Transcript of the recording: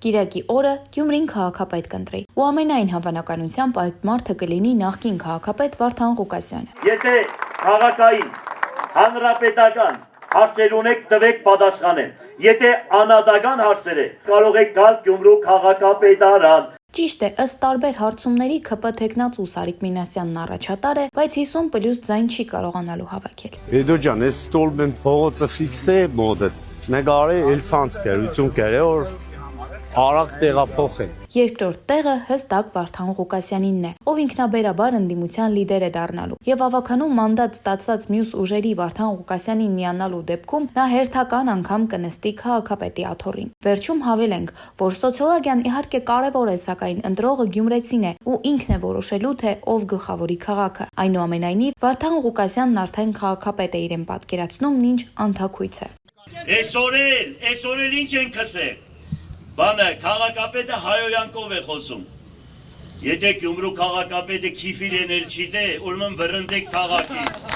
Կիրակի օրը Գյումրին քաղաքապետ կընտրի, ու ամենայն հավանականությամբ այդ մարդը կլինի նախկին քաղաքապետ Վարդան Ղուկասյանը։ Եթե քաղաքային, հանրապետական հարցեր ունեք, տվեք պատասխանեն։ Եթե անհատական հարցեր է, կարող եք գալ Գյումրու քաղաքապետարան։ Ճիշտ է, ըստ տարբեր հարցումների ԿՊ թեկնածու Սարիկ Մինասյանն առաջատար է, բայց 50+ ձայն չի կարողանալու հավաքել։ Էդո ջան, այս ստորբեն փողոցը ֆիքս է մոդը։ Նկարի էլ ցանց կերություն կերոր արագ տեղափոխել։ Երկրորդ տեղը հստակ Վարդան Ղուկասյանինն է, ով ինքնաբերաբար ընդդիմության լիդեր է դառնալու, եւ ավականու մանդատ ստացած մյուս ուժերի Վարդան Ղուկասյանին միանալու դեպքում նա հերթական անգամ կնստի քաղաքապետի աթոռին։ Վերջում հավելենք, որ սոցիոլոգիան իհարկե կարևոր է, սակայն ընտրողը գյումրեցին է ու ինքն է որոշելու, թե ով գլխավորի քաղաքը։ Այնուամենայնիվ, Վարդան Ղուկասյանն արդեն քաղաքապետ է իրեն պատկերացնում, ինչ անթաքույց է։ Այսօր էլ ինչ են գցել։ Բանը քաղաքապետը հայոյանքով է խոսում։ Եթե Գյումրու քաղաքապետը քիֆիր էներ չի դե, ուրեմն վրընդեք քաղաքի։